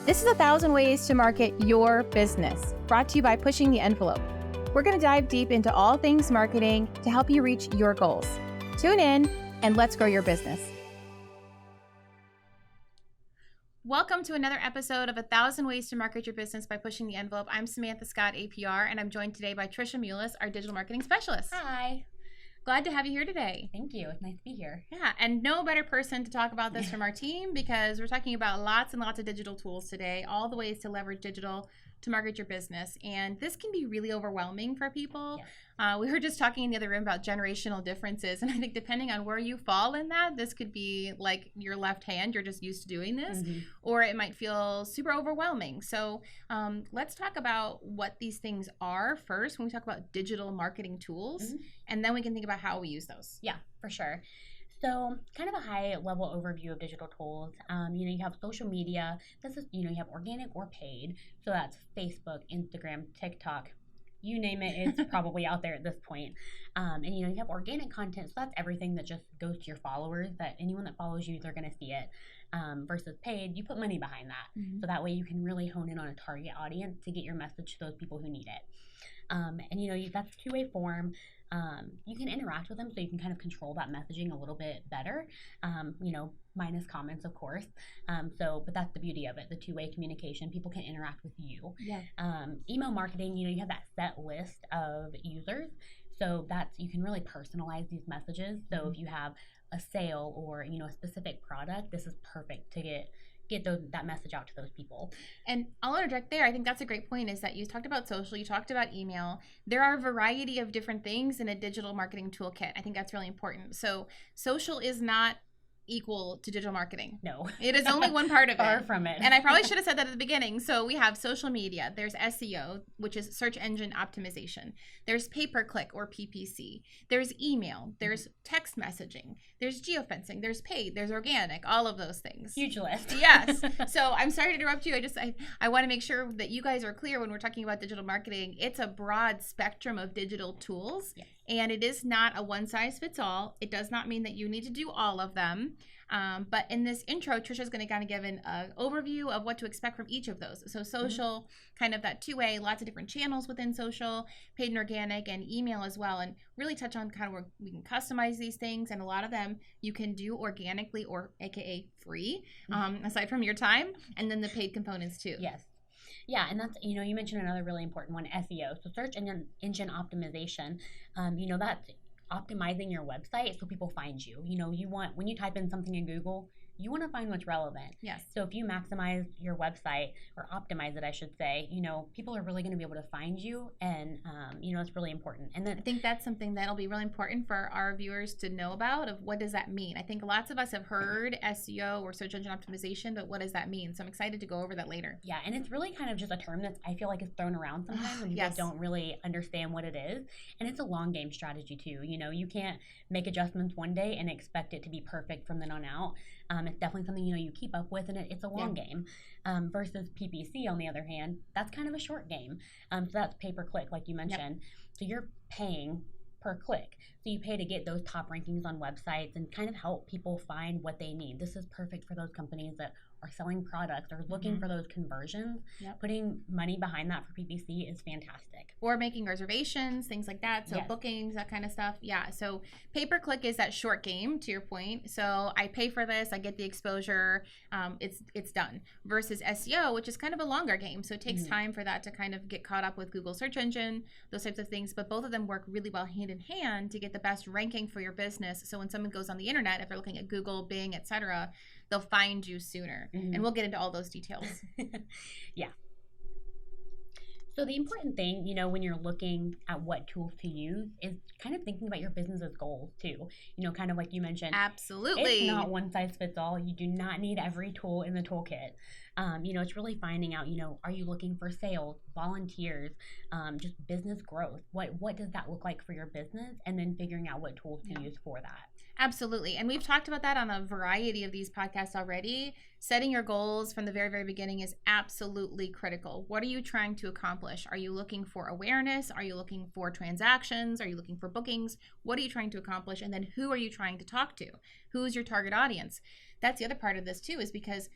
This is 1,000 Ways to Market Your Business, brought to you by Pushing the Envelope. We're going to dive deep into all things marketing to help you reach your goals. Tune in and let's grow your business. Welcome to another episode of 1,000 Ways to Market Your Business by Pushing the Envelope. I'm Samantha Scott, APR, and I'm joined today by Tricia Mullis, our digital marketing specialist. Hi. Glad to have you here today. Thank you. It's nice to be here. Yeah, and no better person to talk about this from our team because we're talking about lots and lots of digital tools today, all the ways to leverage digital to market your business. And this can be really overwhelming for people. Yeah. We were just talking in the other room about generational differences. And I think depending on where you fall in that, this could be like your left hand, you're just used to doing this, or it might feel super overwhelming. So let's talk about what these things are first when we talk about digital marketing tools, and then we can think about how we use those. Yeah, for sure. So kind of a high level overview of digital tools. You have social media. This is, you have organic or paid. So that's Facebook, Instagram, TikTok, you name it, it's probably out there at this point. And you have organic content. So that's everything that just goes to your followers, that anyone that follows you, they're going to see it. Versus paid, you put money behind that. So that way you can really hone in on a target audience to get your message to those people who need it. And that's a two-way form. You can interact with them, so you can kind of control that messaging a little bit better, minus comments, of course. But that's the beauty of it, the two-way communication. People can interact with you. Yeah. Email marketing, you have that set list of users, so you can really personalize these messages. So if you have a sale or, a specific product, this is perfect to get that message out to those people. And I'll interject there. I think that's a great point, is that you talked about social, you talked about email. There are a variety of different things in a digital marketing toolkit. I think that's really important. So social is not equal to digital marketing. No. It is only one part of it. Far from it. And I probably should have said that at the beginning. So we have social media. There's SEO, which is search engine optimization. There's pay-per-click or PPC. There's email. There's text messaging. There's geofencing. There's paid. There's organic. All of those things. Huge list. Yes. So I'm sorry to interrupt you. I want to make sure that you guys are clear when we're talking about digital marketing. It's a broad spectrum of digital tools. Yes. And it is not a one-size-fits-all. It does not mean that you need to do all of them. But in this intro, Tricia's going to kind of give an overview of what to expect from each of those. So social, kind of that two-way, lots of different channels within social, paid and organic, and email as well. And really touch on kind of where we can customize these things. And a lot of them you can do organically or AKA free, aside from your time. And then the paid components too. Yes. Yeah, and that's, you mentioned another really important one, SEO. So search engine optimization, that's optimizing your website so people find you. When you type in something in Google, you want to find what's relevant. Yes. So if you maximize your website, or optimize it, I should say, people are really going to be able to find you, and it's really important. And then I think that's something that'll be really important for our viewers to know about, of what does that mean. I think lots of us have heard SEO or search engine optimization, but what does that mean? So I'm excited to go over that later. Yeah, and it's really kind of just a term that I feel like is thrown around sometimes, and people don't really understand what it is. And it's a long game strategy too. You can't make adjustments one day and expect it to be perfect from then on out. It's definitely something you keep up with, and it's a long game. Versus PPC, on the other hand, that's kind of a short game. So that's pay-per-click, like you mentioned. So you're paying per click. So you pay to get those top rankings on websites and kind of help people find what they need. This is perfect for those companies that are selling products or looking for those conversions. Putting money behind that for PPC is fantastic. Or making reservations, things like that. So bookings, that kind of stuff. Yeah. So pay-per-click is that short game, to your point. So I pay for this, I get the exposure, it's done. Versus SEO, which is kind of a longer game. So it takes time for that to kind of get caught up with Google search engine, those types of things. But both of them work really well hand in hand to get the best ranking for your business. So when someone goes on the internet, if they're looking at Google, Bing, etc., they'll find you sooner. And we'll get into all those details. Yeah. So the important thing, when you're looking at what tools to use, is kind of thinking about your business's goals too. Kind of like you mentioned. Absolutely. It's not one size fits all. You do not need every tool in the toolkit. It's really finding out, are you looking for sales, volunteers, just business growth? What does that look like for your business? And then figuring out what tools to use for that. Absolutely. And we've talked about that on a variety of these podcasts already. Setting your goals from the very, very beginning is absolutely critical. What are you trying to accomplish? Are you looking for awareness? Are you looking for transactions? Are you looking for bookings? What are you trying to accomplish? And then who are you trying to talk to? Who's your target audience? That's the other part of this too, is because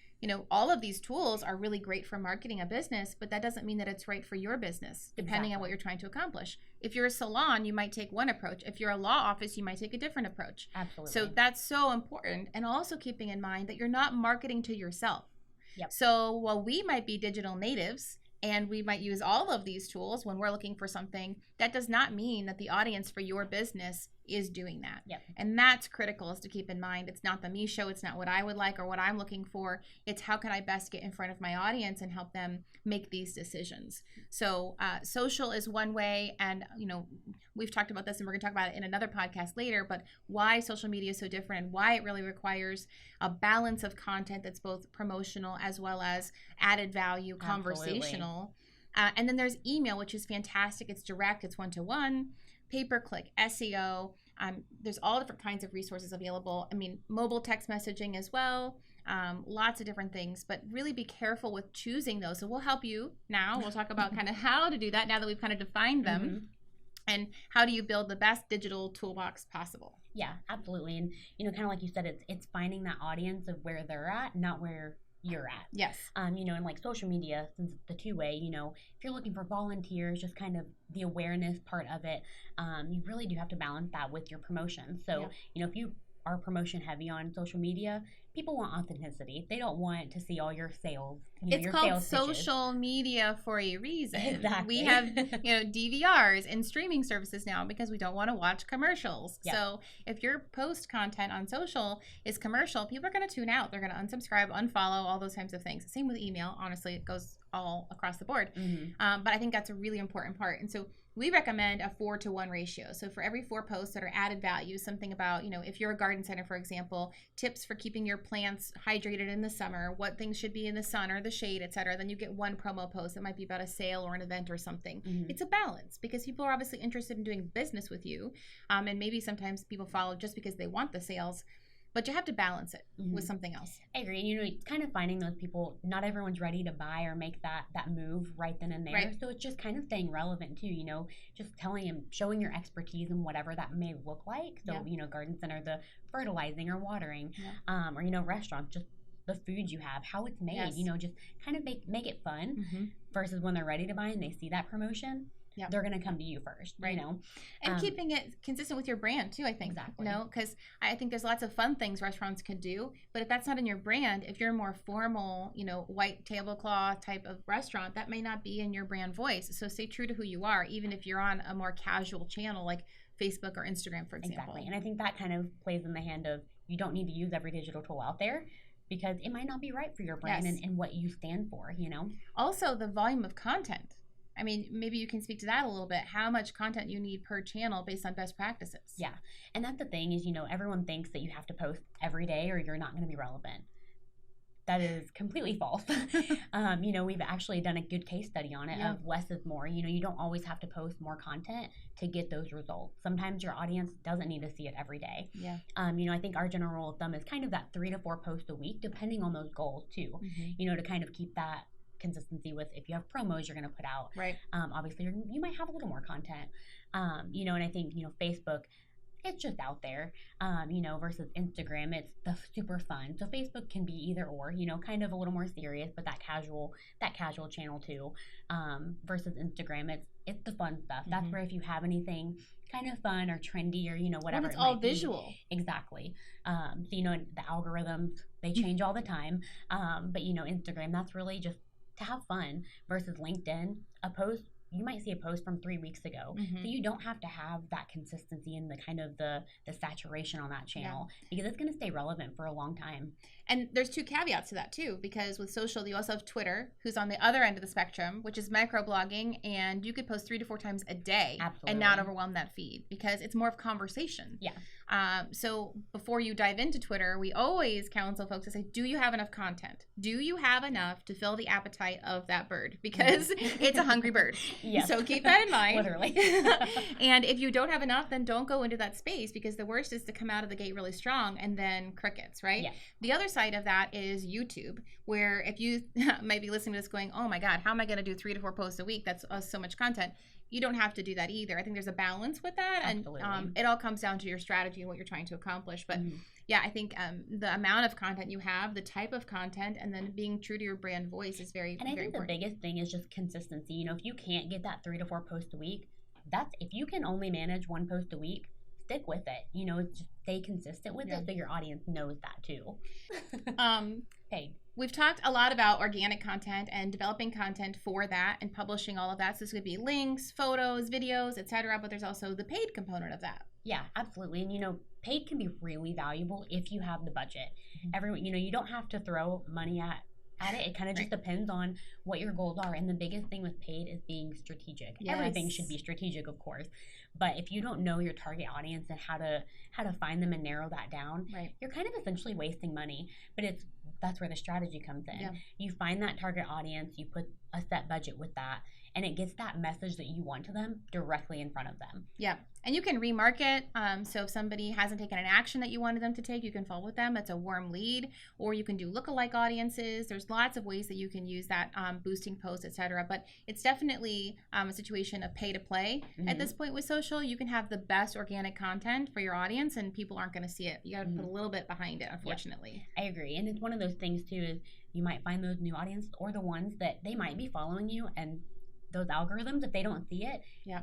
all of these tools are really great for marketing a business, but that doesn't mean that it's right for your business, depending on what you're trying to accomplish. If you're a salon, you might take one approach. If you're a law office, you might take a different approach. Absolutely. So that's so important. And also keeping in mind that you're not marketing to yourself. Yep. So while we might be digital natives and we might use all of these tools when we're looking for something, that does not mean that the audience for your business is doing that. Yep. And that's critical, is to keep in mind. It's not the me show. It's not what I would like or what I'm looking for. It's how can I best get in front of my audience and help them make these decisions. So social is one way. And, we've talked about this and we're going to talk about it in another podcast later, but why social media is so different and why it really requires a balance of content that's both promotional as well as added value, conversational. And then there's email, which is fantastic. It's direct. It's one-to-one. Pay-per-click, SEO. There's all different kinds of resources available. Mobile text messaging as well. Lots of different things, but really be careful with choosing those. So we'll help you now. We'll talk about kind of how to do that now that we've kind of defined them. Mm-hmm. And how do you build the best digital toolbox possible? Yeah, absolutely. And, kind of like you said, it's finding that audience of where they're at, not where you're at. Yes. And like social media, since it's the two-way, if you're looking for volunteers, just kind of the awareness part of it, you really do have to balance that with your promotion. So, if you are promotion heavy on social media, people want authenticity. They don't want to see all your sales. It's your called sales social media for a reason. Exactly. We have, DVRs and streaming services now because we don't want to watch commercials. Yep. So if your post content on social is commercial, people are going to tune out. They're going to unsubscribe, unfollow, all those types of things. Same with email. Honestly, it goes all across the board. Mm-hmm. But I think that's a really important part. And so we recommend a 4-to-1 ratio. So for every 4 posts that are added value, something about, if you're a garden center, for example, tips for keeping your plants hydrated in the summer, what things should be in the sun or the shade, etc. Then you get one promo post that might be about a sale or an event or something. Mm-hmm. It's a balance because people are obviously interested in doing business with you. And maybe sometimes people follow just because they want the sales. But you have to balance it with something else. I agree. It's kind of finding those people, not everyone's ready to buy or make that move right then and there. Right. So it's just kind of staying relevant too, just telling them, showing your expertise in whatever that may look like. So, garden center, the fertilizing or watering, or, restaurants, just the foods you have, how it's made, just kind of make it fun versus when they're ready to buy and they see that promotion. Yep. They're going to come to you first, right? And keeping it consistent with your brand too, I think. Exactly. Because I think there's lots of fun things restaurants could do, but if that's not in your brand, if you're a more formal, white tablecloth type of restaurant, that may not be in your brand voice. So stay true to who you are, even if you're on a more casual channel like Facebook or Instagram, for example. Exactly. And I think that kind of plays in the hand of you don't need to use every digital tool out there because it might not be right for your brand and what you stand for, Also, the volume of content. Maybe you can speak to that a little bit, how much content you need per channel based on best practices. Yeah. And that's the thing is, everyone thinks that you have to post every day or you're not going to be relevant. That is completely false. We've actually done a good case study on it of less is more. You don't always have to post more content to get those results. Sometimes your audience doesn't need to see it every day. Yeah. I think our general rule of thumb is kind of that 3 to 4 posts a week, depending on those goals too, to kind of keep that consistency with if you have promos you're going to put out. Right. Obviously, you might have a little more content. And I think, Facebook, it's just out there, versus Instagram, it's the super fun. So Facebook can be either or, kind of a little more serious, but that casual channel too, versus Instagram, it's the fun stuff. That's where if you have anything kind of fun or trendy or, whatever. When it's all visual. Exactly. So, the algorithms, they change all the time. But, Instagram, that's really just to have fun versus LinkedIn, you might see a post from 3 weeks ago. So you don't have to have that consistency and the kind of the saturation on that channel because it's going to stay relevant for a long time. And there's 2 caveats to that too, because with social, you also have Twitter, who's on the other end of the spectrum, which is microblogging, and you could post 3 to 4 times a day. Absolutely. And not overwhelm that feed because it's more of conversation. Yeah. So before you dive into Twitter, we always counsel folks to say, do you have enough content? Do you have enough to fill the appetite of that bird? Because it's a hungry bird. Yes. So keep that in mind. Literally. And if you don't have enough, then don't go into that space because the worst is to come out of the gate really strong and then crickets, right? Yeah. The other side of that is YouTube, where if you might be listening to this going, oh my God, how am I going to do 3 to 4 posts a week? That's so much content. You don't have to do that either. I think there's a balance with that. Absolutely. And it all comes down to your strategy and what you're trying to accomplish. But, I think the amount of content you have, the type of content, and then being true to your brand voice is very, And I very think important. the biggest thing is just consistency. You know, if you can't get that 3 to 4 posts a week, if you can only manage 1 post a week, stick with it. You know, just stay consistent with it so your audience knows that too. Paid. We've talked a lot about organic content and developing content for that and publishing all of that. So this could be links, photos, videos, etc. But there's also the paid component of that. Yeah, absolutely. And you know, paid can be really valuable if you have the budget. Everyone, you know, you don't have to throw money at it. It kind of just depends on what your goals are. And the biggest thing with paid is being strategic. Yes. Everything should be strategic, of course. But if you don't know your target audience and how to find them and narrow that down, you're kind of essentially wasting money. But that's where the strategy comes in. Yeah. You find that target audience, you put a set budget with that, and it gets that message that you want to them directly in front of them. Yeah. And you can remarket. So if somebody hasn't taken an action that you wanted them to take, you can follow with them. That's a warm lead. Or you can do lookalike audiences. There's lots of ways that you can use that, boosting posts, etc. But it's definitely a situation of pay to play. At this point with social. You can have the best organic content for your audience and people aren't going to see it. You got to put a little bit behind it, unfortunately. Yeah, I agree. And it's one of those things too is you might find those new audience or the ones that they might be following you, and those algorithms, if they don't see it,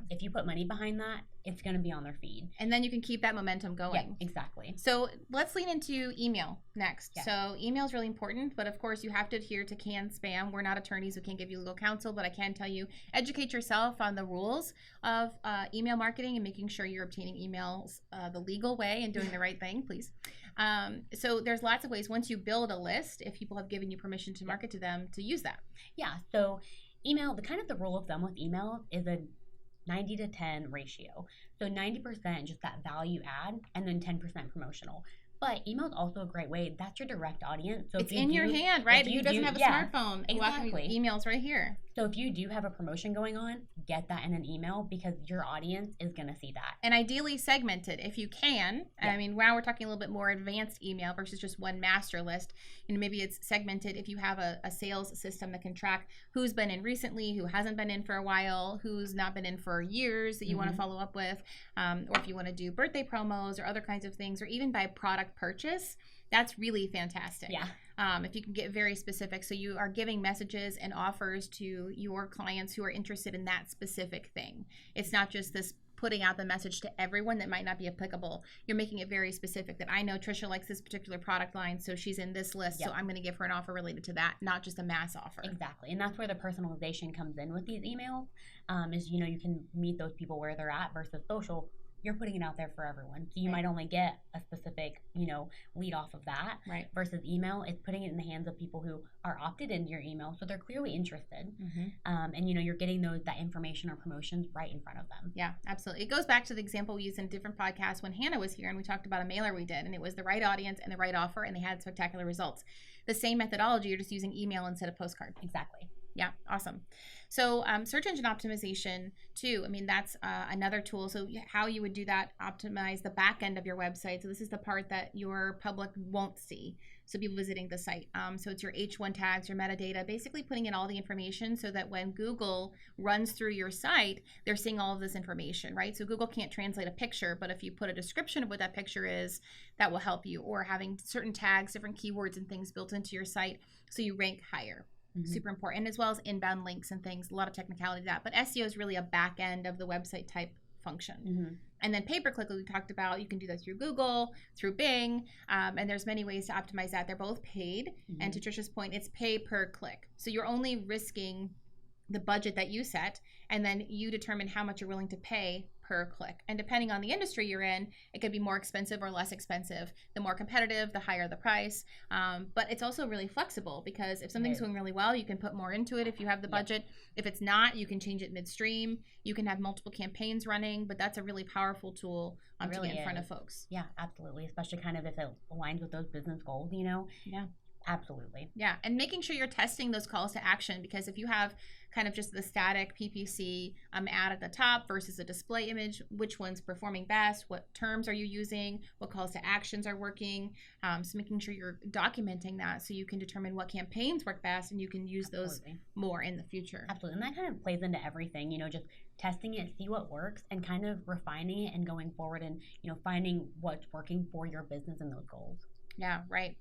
if you put money behind that, it's going to be on their feed. And then you can keep that momentum going. Yeah, exactly. So let's lean into email next. Yeah. So email is really important, but of course you have to adhere to canned spam. We're not attorneys, we can't give you legal counsel, but I can tell you, educate yourself on the rules of email marketing and making sure you're obtaining emails the legal way and doing the right thing, please. So there's lots of ways once you build a list, if people have given you permission to market to them, to use that. Yeah, so email, the rule of thumb with email is a 90 to 10 ratio. So 90% just that value add and then 10% promotional. But email is also a great way. That's your direct audience. So it's in your hand, right? Who doesn't have a smartphone? Exactly. Email's right here. So if you do have a promotion going on, get that in an email because your audience is going to see that. And ideally segmented if you can. Yeah. I mean, now we're talking a little bit more advanced email versus just one master list. And maybe it's segmented if you have a sales system that can track who's been in recently, who hasn't been in for a while, who's not been in for years that you want to follow up with. Or if you want to do birthday promos or other kinds of things, or even by product purchase, that's really fantastic. Yeah. If you can get very specific. So you are giving messages and offers to your clients who are interested in that specific thing. It's not just this putting out the message to everyone that might not be applicable. You're making it very specific that I know Tricia likes this particular product line, so she's in this list, so I'm going to give her an offer related to that, not just a mass offer. Exactly. And that's where the personalization comes in with these emails, is, you know, you can meet those people where they're at versus social. You're putting it out there for everyone. So you might only get a specific, you know, lead off of that. Right. Versus email, it's putting it in the hands of people who are opted into your email. So they're clearly interested. And, you know, you're getting that information or promotions right in front of them. Yeah, absolutely. It goes back to the example we used in a different podcast when Hannah was here and we talked about a mailer we did. And it was the right audience and the right offer and they had spectacular results. The same methodology, you're just using email instead of postcard. Exactly. Yeah, awesome. So search engine optimization too. I mean, that's another tool. So how you would do that, optimize the back end of your website. So this is the part that your public won't see. So people visiting the site. So it's your H1 tags, your metadata, basically putting in all the information so that when Google runs through your site, they're seeing all of this information, right? So Google can't translate a picture, but if you put a description of what that picture is, that will help you. Or having certain tags, different keywords and things built into your site so you rank higher. Super important, and as well as inbound links and things, a lot of technicality to that. But SEO is really a back end of the website type function. And then pay-per-click, like we talked about, you can do that through Google, through Bing, and there's many ways to optimize that. They're both paid, and to Tricia's point, it's pay per click. So you're only risking the budget that you set, and then you determine how much you're willing to pay per click. And depending on the industry you're in, it could be more expensive or less expensive. The more competitive, the higher the price. But it's also really flexible because if something's going really well, you can put more into it if you have the budget. If it's not, you can change it midstream. You can have multiple campaigns running, but that's a really powerful tool to get in front of folks. Yeah, absolutely. Especially kind of if it aligns with those business goals, you know? Yeah. Absolutely. Yeah, and making sure you're testing those calls to action, because if you have kind of just the static PPC ad at the top versus a display image, which one's performing best? What terms are you using? What calls to actions are working? So making sure you're documenting that so you can determine what campaigns work best and you can use those more in the future. Absolutely. And that kind of plays into everything, just testing it, see what works, and kind of refining it and going forward and, finding what's working for your business and those goals. Yeah, right.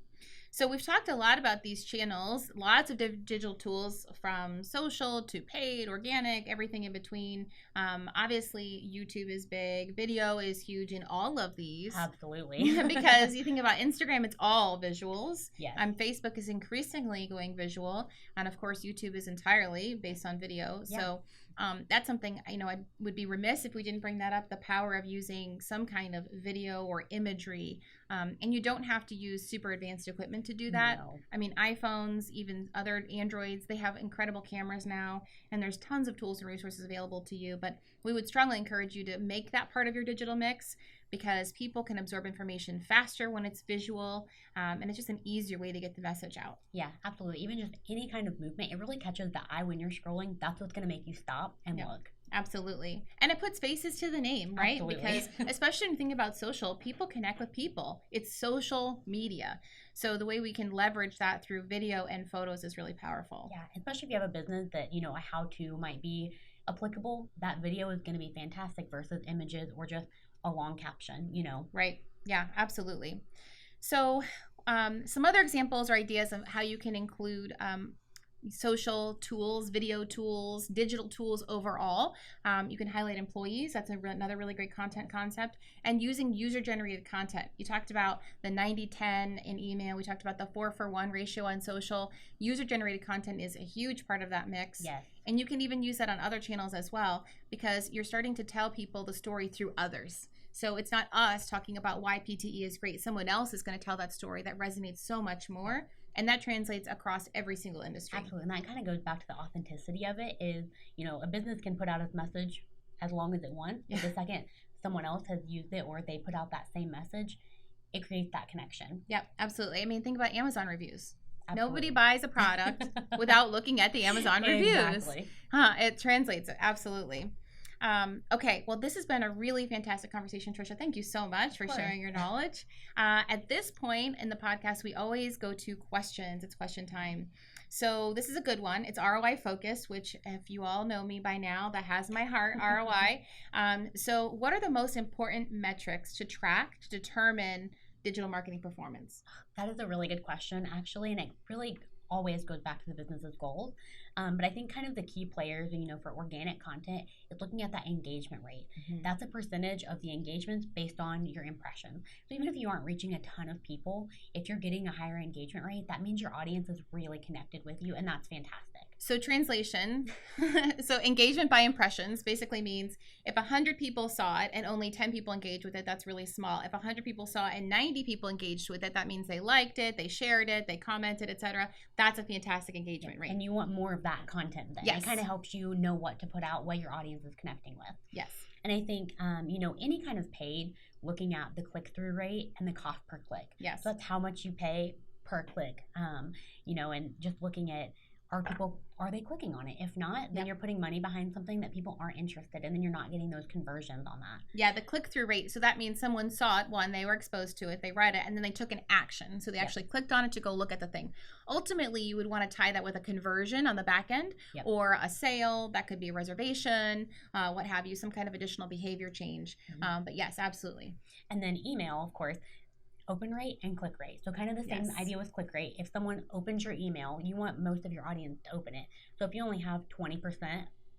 So we've talked a lot about these channels, lots of digital tools from social to paid, organic, everything in between. Obviously, YouTube is big. Video is huge in all of these. Absolutely. Because you think about Instagram, it's all visuals. Yes. Facebook is increasingly going visual. And of course, YouTube is entirely based on video. Yeah. So that's something, I would be remiss if we didn't bring that up, the power of using some kind of video or imagery. And you don't have to use super advanced equipment to do that. No. iPhones, even other Androids, they have incredible cameras now, and there's tons of tools and resources available to you. But we would strongly encourage you to make that part of your digital mix, because people can absorb information faster when it's visual, and it's just an easier way to get the message out. Yeah, absolutely. Even just any kind of movement, it really catches the eye when you're scrolling. That's what's going to make you stop and look. Absolutely. And it puts faces to the name, right? Absolutely. Because especially when you think about social, people connect with people. It's social media. So the way we can leverage that through video and photos is really powerful. Yeah, especially if you have a business that, a how-to might be applicable, that video is going to be fantastic versus images or just a long caption, Right. Yeah, absolutely. So some other examples or ideas of how you can include social tools, video tools, digital tools overall. You can highlight employees. That's another really great content concept. And using user-generated content. You talked about the 90-10 in email. We talked about the 4-for-1 ratio on social. User-generated content is a huge part of that mix. Yes. And you can even use that on other channels as well, because you're starting to tell people the story through others. So it's not us talking about why PTE is great. Someone else is going to tell that story that resonates so much more. And that translates across every single industry. Absolutely. And that kind of goes back to the authenticity of it is, a business can put out its message as long as it wants. But the second someone else has used it or they put out that same message, it creates that connection. Yep, absolutely. Think about Amazon reviews. Absolutely. Nobody buys a product without looking at the Amazon reviews. Exactly. It translates it. Absolutely. Okay, well, this has been a really fantastic conversation, Tricia. Thank you so much for sharing your knowledge. At this point in the podcast, we always go to questions. It's question time. So this is a good one. It's ROI focused, which if you all know me by now, that has my heart, ROI. So what are the most important metrics to track to determine digital marketing performance? That is a really good question, actually, and it really always goes back to the business's goals. But I think kind of the key players, for organic content is looking at that engagement rate. Mm-hmm. That's a percentage of the engagements based on your impressions. So even if you aren't reaching a ton of people, if you're getting a higher engagement rate, that means your audience is really connected with you, and that's fantastic. So translation, so engagement by impressions basically means if 100 people saw it and only 10 people engaged with it, that's really small. If 100 people saw it and 90 people engaged with it, that means they liked it, they shared it, they commented, etc. That's a fantastic engagement rate. And you want more of that content then. Yes. It kind of helps you know what to put out, what your audience is connecting with. Yes. And I think, any kind of paid, looking at the click-through rate and the cost per click. Yes. So that's how much you pay per click, and just looking at, are they clicking on it? If not, then you're putting money behind something that people aren't interested in, and you're not getting those conversions on that. Yeah, the click-through rate. So that means someone saw it, one, they were exposed to it, they read it, and then they took an action. So they actually clicked on it to go look at the thing. Ultimately, you would want to tie that with a conversion on the back end or a sale. That could be a reservation, what have you, some kind of additional behavior change. Mm-hmm. But yes, absolutely. And then email, of course. Open rate and click rate. So kind of the same idea with click rate. If someone opens your email, you want most of your audience to open it. So if you only have 20%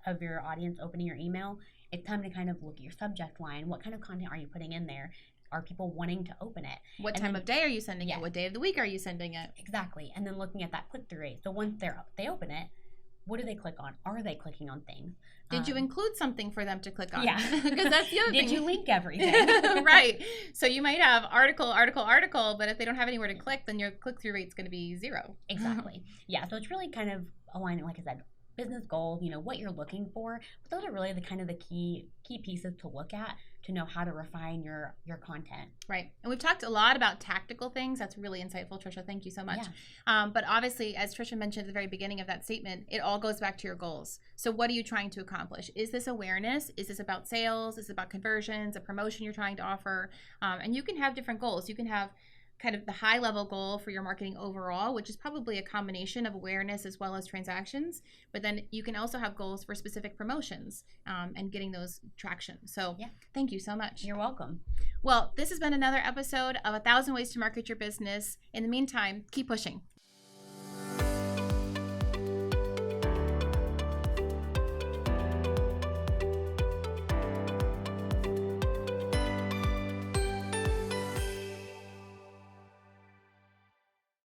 of your audience opening your email, it's time to kind of look at your subject line. What kind of content are you putting in there? Are people wanting to open it? What time of day are you sending it? What day of the week are you sending it? Exactly. And then looking at that click-through rate. So once they open it, what do they click on? Are they clicking on things? Did you include something for them to click on? Yeah. Because that's the other thing. Did you link everything? Right. So you might have article, but if they don't have anywhere to click, then your click-through rate's going to be 0. Exactly. Yeah. So it's really kind of aligning, like I said, business goals, what you're looking for. But those are really the key pieces to look at to know how to refine your content. Right. And we've talked a lot about tactical things. That's really insightful, Tricia. Thank you so much. Yeah. But obviously, as Tricia mentioned at the very beginning of that statement, it all goes back to your goals. So what are you trying to accomplish? Is this awareness? Is this about sales? Is it about conversions, a promotion you're trying to offer? And you can have different goals. You can have kind of the high level goal for your marketing overall, which is probably a combination of awareness as well as transactions. But then you can also have goals for specific promotions and getting those traction. So thank you so much. You're welcome. Well, this has been another episode of 1,000 Ways to Market Your Business. In the meantime, keep pushing.